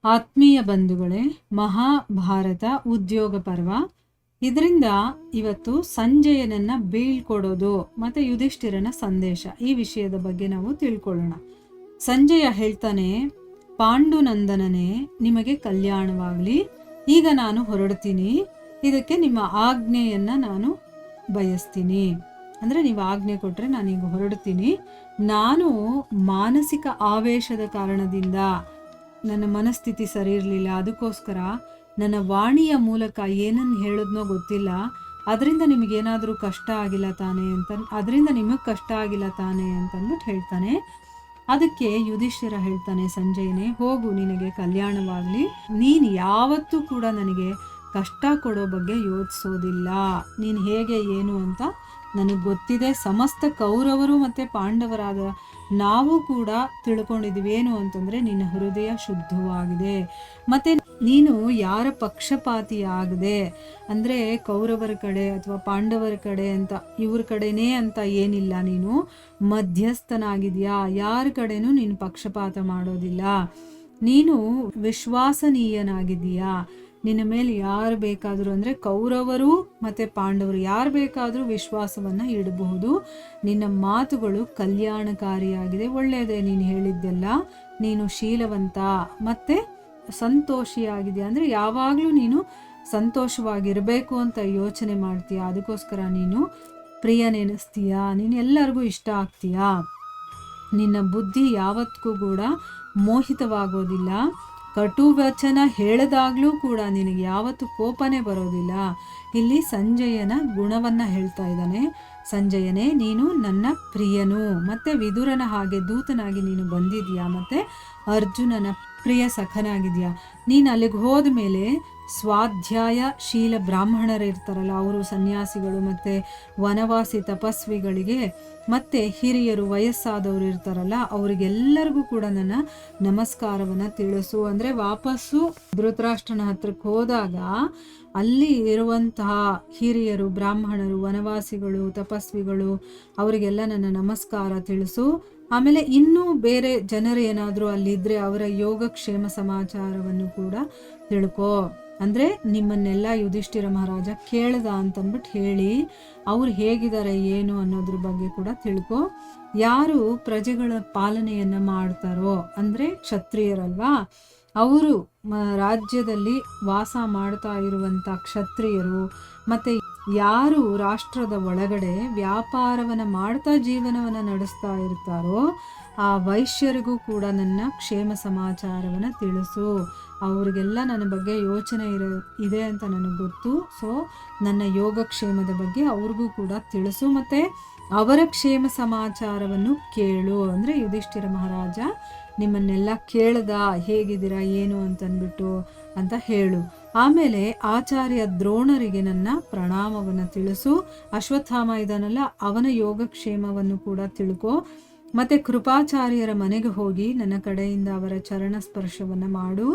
ಆತ್ಮೀಯ ಬಂಧುಗಳೇ, ಮಹಾಭಾರತ ಉದ್ಯೋಗ ಪರ್ವ. ಇದರಿಂದ ಇವತ್ತು ಸಂಜಯನನ್ನ ಬೀಳ್ಕೊಡೋದು ಮತ್ತೆ ಯುಧಿಷ್ಠಿರನ ಸಂದೇಶ, ಈ ವಿಷಯದ ಬಗ್ಗೆ ನಾವು ತಿಳ್ಕೊಳ್ಳೋಣ. ಸಂಜಯ ಹೇಳ್ತಾನೆ, ಪಾಂಡುನಂದನನೇ, ನಿಮಗೆ ಕಲ್ಯಾಣವಾಗಲಿ. ಈಗ ನಾನು ಹೊರಡ್ತೀನಿ. ಇದಕ್ಕೆ ನಿಮ್ಮ ಆಜ್ಞೆಯನ್ನ ನಾನು ಬಯಸ್ತೀನಿ. ಅಂದ್ರೆ ನೀವು ಆಜ್ಞೆ ಕೊಟ್ರೆ ನಾನೀಗ ಹೊರಡ್ತೀನಿ. ನಾನು ಮಾನಸಿಕ ಆವೇಶದ ಕಾರಣದಿಂದ ನನ್ನ ಮನಸ್ಥಿತಿ ಸರಿ ಇರಲಿಲ್ಲ. ಅದಕ್ಕೋಸ್ಕರ ನನ್ನ ವಾಣಿಯ ಮೂಲಕ ಏನನ್ನು ಹೇಳೋದ್ನೋ ಗೊತ್ತಿಲ್ಲ. ಅದರಿಂದ ನಿಮಗೇನಾದರೂ ಕಷ್ಟ ಆಗಿಲ್ಲ ತಾನೇ ಅದರಿಂದ ನಿಮಗೆ ಕಷ್ಟ ಆಗಿಲ್ಲ ತಾನೇ ಅಂತಂದ್ಬಿಟ್ಟು ಹೇಳ್ತಾನೆ. ಅದಕ್ಕೆ ಯುಧಿಷ್ಠಿರ ಹೇಳ್ತಾನೆ, ಸಂಜಯನೇ, ಹೋಗು, ನಿನಗೆ ಕಲ್ಯಾಣವಾಗಲಿ. ನೀನು ಯಾವತ್ತೂ ಕೂಡ ನನಗೆ ಕಷ್ಟ ಕೊಡೋ ಬಗ್ಗೆ ಯೋಚಿಸೋದಿಲ್ಲ. ನೀನು ಹೇಗೆ ಏನು ಅಂತ ನನಗೆ ಗೊತ್ತಿದೆ. ಸಮಸ್ತ ಕೌರವರು ಮತ್ತು ಪಾಂಡವರಾದ ನಾವು ಕೂಡ ತಿಳ್ಕೊಂಡಿದ್ದೀವಿ ಏನು ಅಂತಂದರೆ, ನಿನ್ನ ಹೃದಯ ಶುದ್ಧವಾಗಿದೆ. ಮತ್ತು ನೀನು ಯಾರ ಪಕ್ಷಪಾತಿ ಆಗದೆ, ಅಂದರೆ ಕೌರವರ ಕಡೆ ಅಥವಾ ಪಾಂಡವರ ಕಡೆ ಅಂತ ಇವ್ರ ಕಡೆನೇ ಅಂತ ಏನಿಲ್ಲ. ನೀನು ಮಧ್ಯಸ್ಥನಾಗಿದೆಯಾ, ಯಾರ ಕಡೆನೂ ನೀನು ಪಕ್ಷಪಾತ ಮಾಡೋದಿಲ್ಲ. ನೀನು ವಿಶ್ವಾಸನೀಯನಾಗಿದೆಯಾ. ನಿನ್ನ ಮೇಲೆ ಯಾರು ಬೇಕಾದರೂ, ಅಂದರೆ ಕೌರವರು ಮತ್ತು ಪಾಂಡವರು ಯಾರು ಬೇಕಾದರೂ ವಿಶ್ವಾಸವನ್ನು ಇಡಬಹುದು. ನಿನ್ನ ಮಾತುಗಳು ಕಲ್ಯಾಣಕಾರಿಯಾಗಿದೆ, ಒಳ್ಳೆಯದೇ ನೀನು ಹೇಳಿದ್ದೆಲ್ಲ. ನೀನು ಶೀಲವಂತ ಮತ್ತು ಸಂತೋಷಿಯಾಗಿದೆಯಾ, ಅಂದರೆ ಯಾವಾಗಲೂ ನೀನು ಸಂತೋಷವಾಗಿರಬೇಕು ಅಂತ ಯೋಚನೆ ಮಾಡ್ತೀಯ. ಅದಕ್ಕೋಸ್ಕರ ನೀನು ಪ್ರಿಯನೆನಿಸ್ತೀಯ, ನೀನು ಎಲ್ಲರಿಗೂ ಇಷ್ಟ ಆಗ್ತೀಯಾ. ನಿನ್ನ ಬುದ್ಧಿ ಯಾವತ್ತಿಗೂ ಕೂಡ ಮೋಹಿತವಾಗೋದಿಲ್ಲ. ಕಟು ವಚನ ಹೇಳಿದಾಗಲೂ ಕೂಡ ನಿನಗೆ ಯಾವತ್ತೂ ಕೋಪನೇ ಬರೋದಿಲ್ಲ. ಇಲ್ಲಿ ಸಂಜಯನ ಗುಣವನ್ನು ಹೇಳ್ತಾ ಇದ್ದಾನೆ. ಸಂಜಯನೇ, ನೀನು ನನ್ನ ಪ್ರಿಯನು, ಮತ್ತು ವಿದುರನ ಹಾಗೆ ದೂತನಾಗಿ ನೀನು ಬಂದಿದೆಯಾ, ಮತ್ತು ಅರ್ಜುನನ ಪ್ರಿಯ ಸಖನಾಗಿದೆಯಾ. ನೀನು ಅಲ್ಲಿಗೆ ಹೋದ ಮೇಲೆ ಸ್ವಾಧ್ಯಾಯ ಶೀಲ ಬ್ರಾಹ್ಮಣರು ಇರ್ತಾರಲ್ಲ, ಅವರು ಸನ್ಯಾಸಿಗಳು ಮತ್ತು ವನವಾಸಿ ತಪಸ್ವಿಗಳಿಗೆ ಮತ್ತು ಹಿರಿಯರು ವಯಸ್ಸಾದವರು ಇರ್ತಾರಲ್ಲ, ಅವರಿಗೆಲ್ಲರಿಗೂ ಕೂಡ ನನ್ನ ನಮಸ್ಕಾರವನ್ನು ತಿಳಿಸು. ಅಂದರೆ ವಾಪಸ್ಸು ಧೃತರಾಷ್ಟ್ರನ ಹತ್ರಕ್ಕೆ ಹೋದಾಗ ಅಲ್ಲಿ ಇರುವಂತಹ ಹಿರಿಯರು, ಬ್ರಾಹ್ಮಣರು, ವನವಾಸಿಗಳು, ತಪಸ್ವಿಗಳು, ಅವರಿಗೆಲ್ಲ ನನ್ನ ನಮಸ್ಕಾರ ತಿಳಿಸು. ಆಮೇಲೆ ಇನ್ನೂ ಬೇರೆ ಜನರು ಏನಾದರೂ ಅಲ್ಲಿದ್ದರೆ ಅವರ ಯೋಗಕ್ಷೇಮ ಸಮಾಚಾರವನ್ನು ಕೂಡ ತಿಳ್ಕೊ. ಅಂದರೆ ನಿಮ್ಮನ್ನೆಲ್ಲ ಯುಧಿಷ್ಠಿರ ಮಹಾರಾಜ ಕೇಳ್ದ ಅಂತಂದ್ಬಿಟ್ಟು ಹೇಳಿ, ಅವ್ರು ಹೇಗಿದ್ದಾರೆ ಏನು ಅನ್ನೋದ್ರ ಬಗ್ಗೆ ಕೂಡ ತಿಳ್ಕೊ. ಯಾರು ಪ್ರಜೆಗಳ ಪಾಲನೆಯನ್ನು ಮಾಡ್ತಾರೋ, ಅಂದರೆ ಕ್ಷತ್ರಿಯರಲ್ವಾ, ಅವರು ರಾಜ್ಯದಲ್ಲಿ ವಾಸ ಮಾಡ್ತಾ ಇರುವಂಥ ಕ್ಷತ್ರಿಯರು, ಮತ್ತು ಯಾರು ರಾಷ್ಟ್ರದ ಒಳಗಡೆ ವ್ಯಾಪಾರವನ್ನು ಮಾಡ್ತಾ ಜೀವನವನ್ನು ನಡೆಸ್ತಾ ಇರ್ತಾರೋ ಆ ವೈಶ್ಯರಿಗೂ ಕೂಡ ನನ್ನ ಕ್ಷೇಮ ಸಮಾಚಾರವನ್ನು ತಿಳಿಸು. ಅವ್ರಿಗೆಲ್ಲ ನನ್ನ ಬಗ್ಗೆ ಯೋಚನೆ ಇದೆ ಅಂತ ನನಗೆ ಗೊತ್ತು. ಸೊ ನನ್ನ ಯೋಗಕ್ಷೇಮದ ಬಗ್ಗೆ ಅವ್ರಿಗೂ ಕೂಡ ತಿಳಿಸು, ಮತ್ತು ಅವರ ಕ್ಷೇಮ ಸಮಾಚಾರವನ್ನು ಕೇಳು. ಅಂದರೆ ಯುಧಿಷ್ಠಿರ ಮಹಾರಾಜ ನಿಮ್ಮನ್ನೆಲ್ಲ ಕೇಳ್ದ, ಹೇಗಿದ್ದೀರಾ ಏನು ಅಂತಂದ್ಬಿಟ್ಟು ಅಂತ ಹೇಳು. ಆಮೇಲೆ ಆಚಾರ್ಯ ದ್ರೋಣರಿಗೆ ನನ್ನ ಪ್ರಣಾಮವನ್ನು ತಿಳಿಸು. ಅಶ್ವತ್ಥಾಮ ಇದಾನಲ್ಲ, ಅವನ ಯೋಗಕ್ಷೇಮವನ್ನು ಕೂಡ ತಿಳ್ಕೊ. ಮತ್ತು ಕೃಪಾಚಾರ್ಯರ ಮನೆಗೆ ಹೋಗಿ ನನ್ನ ಕಡೆಯಿಂದ ಅವರ ಚರಣ ಸ್ಪರ್ಶವನ್ನು ಮಾಡು.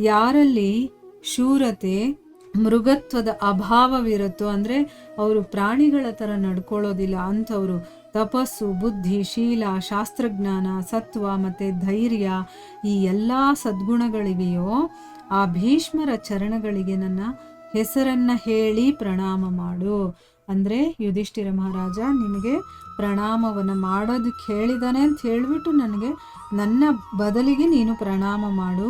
ಯಾರಲ್ಲಿ ಶೂರತೆ ಮೃಗತ್ವದ ಅಭಾವವಿರುತ್ತೋ, ಅಂದರೆ ಅವರು ಪ್ರಾಣಿಗಳ ಥರ ನಡ್ಕೊಳ್ಳೋದಿಲ್ಲ ಅಂಥವರು, ತಪಸ್ಸು, ಬುದ್ಧಿ, ಶೀಲ, ಶಾಸ್ತ್ರಜ್ಞಾನ, ಸತ್ವ ಮತ್ತು ಧೈರ್ಯ, ಈ ಎಲ್ಲ ಸದ್ಗುಣಗಳಿವೆಯೋ ಆ ಭೀಷ್ಮರ ಚರಣಗಳಿಗೆ ನನ್ನ ಹೆಸರನ್ನು ಹೇಳಿ ಪ್ರಣಾಮ ಮಾಡು. ಅಂದರೆ ಯುಧಿಷ್ಠಿರ ಮಹಾರಾಜ ನಿನಗೆ ಪ್ರಣಾಮವನ್ನು ಮಾಡೋದಕ್ಕೆ ಹೇಳಿದಾನೆ ಅಂತ ಹೇಳಿಬಿಟ್ಟು ನನಗೆ ನನ್ನ ಬದಲಿಗೆ ನೀನು ಪ್ರಣಾಮ ಮಾಡು.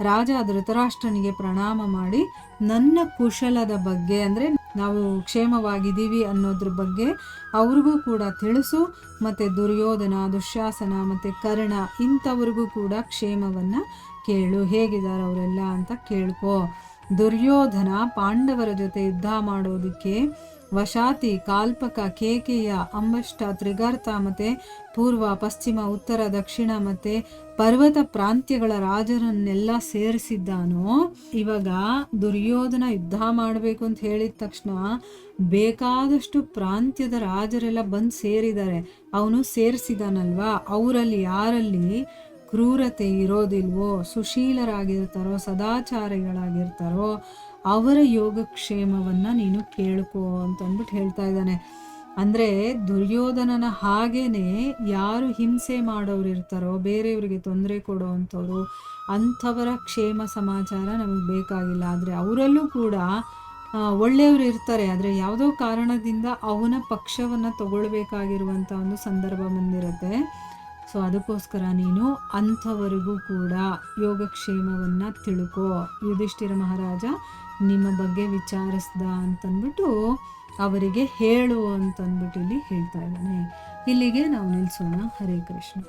ರಾಜ ಧೃತರಾಷ್ಟ್ರನಿಗೆ ಪ್ರಣಾಮ ಮಾಡಿ ನನ್ನ ಕುಶಲದ ಬಗ್ಗೆ, ಅಂದರೆ ನಾವು ಕ್ಷೇಮವಾಗಿದ್ದೀವಿ ಅನ್ನೋದ್ರ ಬಗ್ಗೆ ಅವ್ರಿಗೂ ಕೂಡ ತಿಳಿಸು. ಮತ್ತು ದುರ್ಯೋಧನ, ದುಶ್ಯಾಸನ ಮತ್ತು ಕರ್ಣ ಇಂಥವ್ರಿಗೂ ಕೂಡ ಕ್ಷೇಮವನ್ನು ಕೇಳು, ಹೇಗಿದ್ದಾರೆ ಅವರೆಲ್ಲ ಅಂತ ಕೇಳ್ಕೊ. ದುರ್ಯೋಧನ ಪಾಂಡವರ ಜೊತೆ ಯುದ್ಧ ಮಾಡೋದಕ್ಕೆ ವಶಾತಿ, ಕಾಲ್ಪಕ, ಕೇಕೆಯ, ಅಂಬಷ್ಟ, ತ್ರಿಗರ್ತ ಮತ್ತು ಪೂರ್ವ, ಪಶ್ಚಿಮ, ಉತ್ತರ, ದಕ್ಷಿಣ ಮತ್ತು ಪರ್ವತ ಪ್ರಾಂತ್ಯಗಳ ರಾಜರನ್ನೆಲ್ಲ ಸೇರಿಸಿದ್ದಾನೋ. ಇವಾಗ ದುರ್ಯೋಧನ ಯುದ್ಧ ಮಾಡಬೇಕು ಅಂತ ಹೇಳಿದ ತಕ್ಷಣ ಬೇಕಾದಷ್ಟು ಪ್ರಾಂತ್ಯದ ರಾಜರೆಲ್ಲ ಬಂದು ಸೇರಿದ್ದಾರೆ. ಅವನು ಸೇರಿಸಿದಾನಲ್ವಾ, ಅವರಲ್ಲಿ ಯಾರಲ್ಲಿ ಕ್ರೂರತೆ ಇರೋದಿಲ್ವೋ, ಸುಶೀಲರಾಗಿರ್ತಾರೋ, ಸದಾಚಾರಿಗಳಾಗಿರ್ತಾರೋ ಅವರ ಯೋಗಕ್ಷೇಮವನ್ನು ನೀನು ಕೇಳ್ಕೊ ಅಂತಂದ್ಬಿಟ್ಟು ಹೇಳ್ತಾ ಇದ್ದಾನೆ. ಅಂದರೆ ದುರ್ಯೋಧನನ ಹಾಗೇನೆ ಯಾರು ಹಿಂಸೆ ಮಾಡೋರು ಇರ್ತಾರೋ, ಬೇರೆಯವರಿಗೆ ತೊಂದರೆ ಕೊಡೋ ಅಂಥವ್ರು, ಅಂಥವರ ಕ್ಷೇಮ ಸಮಾಚಾರ ನಮಗೆ ಬೇಕಾಗಿಲ್ಲ. ಆದರೆ ಅವರಲ್ಲೂ ಕೂಡ ಒಳ್ಳೆಯವರು ಇರ್ತಾರೆ, ಆದರೆ ಯಾವುದೋ ಕಾರಣದಿಂದ ಅವನ ಪಕ್ಷವನ್ನು ತಗೊಳ್ಬೇಕಾಗಿರುವಂಥ ಒಂದು ಸಂದರ್ಭ ಬಂದಿರುತ್ತೆ. ಸೊ ಅದಕ್ಕೋಸ್ಕರ ನೀನು ಅಂಥವರಿಗೂ ಕೂಡ ಯೋಗಕ್ಷೇಮವನ್ನು ತಿಳ್ಕೊ. ಯುಧಿಷ್ಠಿರ ಮಹಾರಾಜ ನಿಮ್ಮ ಬಗ್ಗೆ ವಿಚಾರಿಸ್ದ ಅಂತಂದ್ಬಿಟ್ಟು ಅವರಿಗೆ ಹೇಳು ಅಂತಂದ್ಬಿಟ್ಟು ಇಲ್ಲಿ ಹೇಳ್ತಾ ಇದ್ದಾನೆ. ಇಲ್ಲಿಗೆ ನಾವು ನಿಲ್ಲಿಸೋಣ. ಹರೇ ಕೃಷ್ಣ.